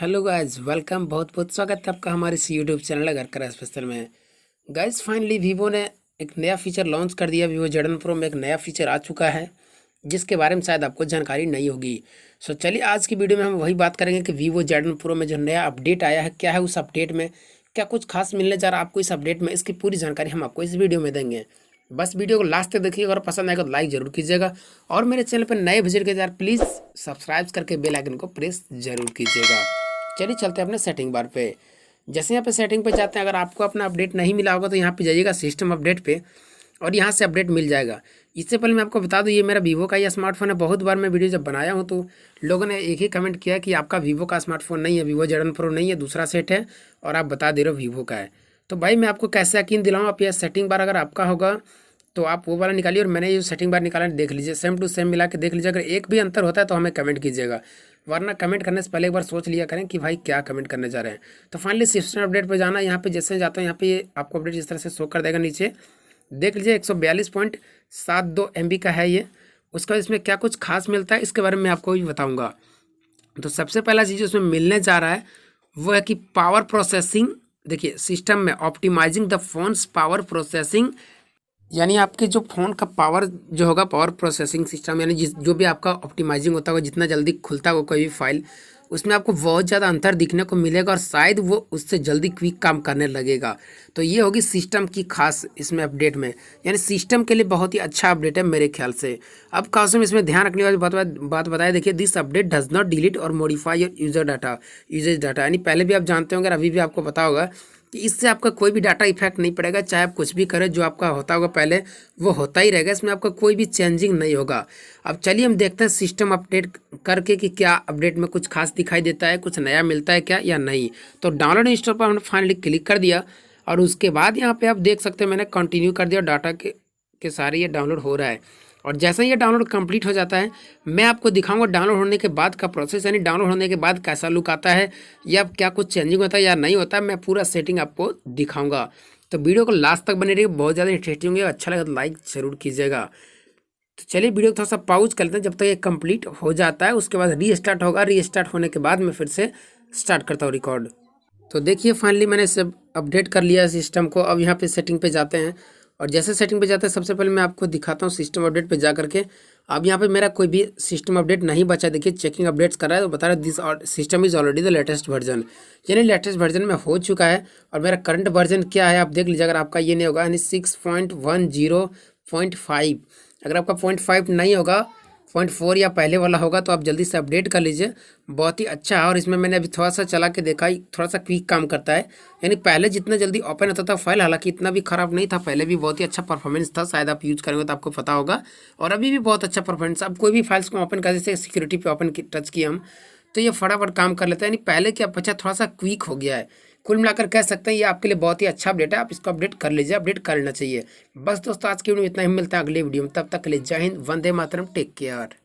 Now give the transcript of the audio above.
Hello guys, welcome. बहुत बहुत स्वागत है आपका हमारे इस यूट्यूब चैनल अगरकर स्पेशल में। गाइज फाइनली वीवो ने एक नया फीचर लॉन्च कर दिया। वीवो Z1 प्रो में एक नया फीचर आ चुका है जिसके बारे में शायद आपको जानकारी नहीं होगी। सो चलिए आज की वीडियो में हम वही बात करेंगे कि वीवो Z1 प्रो में जो नया अपडेट आया है, क्या है उस अपडेट में, क्या कुछ खास मिलने जा रहा है आपको इस अपडेट में, इसकी पूरी जानकारी हम आपको इस वीडियो में देंगे। बस वीडियो को लास्ट तक देखिएगा और पसंद आएगा तो लाइक जरूर कीजिएगा और मेरे चैनल पर नए विजिट के यार प्लीज़ सब्सक्राइब करके बेल आइकन को प्रेस जरूर कीजिएगा। चलिए चलते हैं अपने सेटिंग बार पे। जैसे यहाँ पे सेटिंग पे जाते हैं, अगर आपको अपना अपडेट नहीं मिला होगा तो यहाँ पे जाइएगा सिस्टम अपडेट पे और यहाँ से अपडेट मिल जाएगा। इससे पहले मैं आपको बता दूँ, ये मेरा वीवो का ही स्मार्टफोन है। बहुत बार मैं वीडियो जब बनाया हूँ तो लोगों ने एक ही कमेंट किया कि आपका वीवो का स्मार्टफोन नहीं है, वीवो Z1 प्रो नहीं है, दूसरा सेट है और आप बता दे रहे हो वीवो का है। तो भाई मैं आपको कैसे यकीन दिलाऊँ, आप यह सेटिंग बार अगर आपका होगा तो आप वो वाला निकालिए और मैंने ये सेटिंग बार निकाला देख लीजिए, सेम टू सेम मिला के देख लीजिए। अगर एक भी अंतर होता है तो हमें कमेंट कीजिएगा, वरना कमेंट करने से पहले एक बार सोच लिया करें कि भाई क्या कमेंट करने जा रहे हैं। तो फाइनली सिस्टम अपडेट पे जाना, यहाँ पे जैसे जाता हूँ यहाँ पे ये आपको अपडेट इस तरह से शो कर देगा। नीचे देख लीजिए 142.72 MB का है ये। उसका इसमें क्या कुछ खास मिलता है इसके बारे में मैं आपको भी बताऊँगा। तो सबसे पहला चीज़ उसमें मिलने जा रहा है वो है कि पावर प्रोसेसिंग। देखिए सिस्टम में optimising the phones power processing, यानी आपके जो फ़ोन का पावर जो होगा, पावर प्रोसेसिंग सिस्टम, यानी जो भी आपका ऑप्टिमाइजिंग होता होगा, जितना जल्दी खुलता होगा कोई भी फाइल, उसमें आपको बहुत ज़्यादा अंतर दिखने को मिलेगा और शायद वो उससे जल्दी क्विक काम करने लगेगा। तो ये होगी सिस्टम की खास इसमें अपडेट में, यानी सिस्टम के लिए बहुत ही अच्छा अपडेट है मेरे ख्याल से। अब खास में इसमें ध्यान रखने वाली बात बताया, देखिए this update does not delete और मॉडिफाई योर यूजेज डाटा। यानी पहले भी आप जानते होंगे, अभी भी आपको पता होगा कि इससे आपका कोई भी डाटा इफेक्ट नहीं पड़ेगा। चाहे आप कुछ भी करें, जो आपका होता होगा पहले वो होता ही रहेगा, इसमें आपका कोई भी चेंजिंग नहीं होगा। अब चलिए हम देखते हैं सिस्टम अपडेट करके कि क्या अपडेट में कुछ खास दिखाई देता है, कुछ नया मिलता है क्या या नहीं। तो डाउनलोड इंस्टॉल पर हमने फाइनली क्लिक कर दिया और उसके बाद यहाँ पे आप देख सकते हैं मैंने कंटिन्यू कर दिया। डाटा के सारे ये डाउनलोड हो रहा है और जैसे ही ये डाउनलोड कंप्लीट हो जाता है मैं आपको दिखाऊंगा डाउनलोड होने के बाद का प्रोसेस, यानी डाउनलोड होने के बाद कैसा लुक आता है या क्या कुछ चेंजिंग होता है या नहीं होता है। मैं पूरा सेटिंग आपको दिखाऊंगा, तो वीडियो को लास्ट तक बने रहिए, बहुत ज़्यादा इंटरेस्टिंग होंगे। अच्छा लगा तो लाइक ज़रूर कीजिएगा। तो चलिए वीडियो को थोड़ा सा पाउज कर लेते हैं जब तक ये कंप्लीट हो जाता है। उसके बाद रीस्टार्ट होगा, रीस्टार्ट होने के बाद मैं फिर से स्टार्ट करता हूँ रिकॉर्ड। तो देखिए फाइनली मैंने सब अपडेट कर लिया सिस्टम को। अब यहाँ पे सेटिंग पे जाते हैं और जैसे सेटिंग पे जाते हैं सबसे पहले मैं आपको दिखाता हूँ सिस्टम अपडेट पे जा करके। अब यहाँ पे मेरा कोई भी सिस्टम अपडेट नहीं बचा। देखिए चेकिंग अपडेट्स कर रहा है तो बता रहा है this system is already the latest version, यानी लेटेस्ट वर्जन में हो चुका है। और मेरा करंट वर्जन क्या है आप देख लीजिए। अगर आपका ये नहीं होगा यानी 6.10.5, अगर आपका 0.5 नहीं होगा, 0.4 या पहले वाला होगा तो आप जल्दी से अपडेट कर लीजिए, बहुत ही अच्छा है। और इसमें मैंने अभी थोड़ा सा चला के देखा, थोड़ा सा क्विक काम करता है, यानी पहले जितना जल्दी ओपन होता था फाइल, हालांकि इतना भी ख़राब नहीं था, पहले भी बहुत ही अच्छा परफॉर्मेंस था, शायद आप यूज़ करेंगे तो आपको पता होगा। और अभी भी बहुत अच्छा परफॉर्मेंस। अब कोई भी फाइल्स को ओपन कर, जैसे सिक्योरिटी पे ओपन टच किया हम तो ये फटाफट काम कर लेता है, यानी पहले क्या बच्चा थोड़ा सा क्विक हो गया है। कुल मिलाकर कह सकते हैं ये आपके लिए बहुत ही अच्छा अपडेट है, आप इसको अपडेट कर लीजिए, अपडेट कर लेना चाहिए। बस दोस्तों आज की वीडियो में इतना ही, मिलता है अगले वीडियो में, तब तक के लिए जय हिंद, वंदे मातरम, टेक केयर।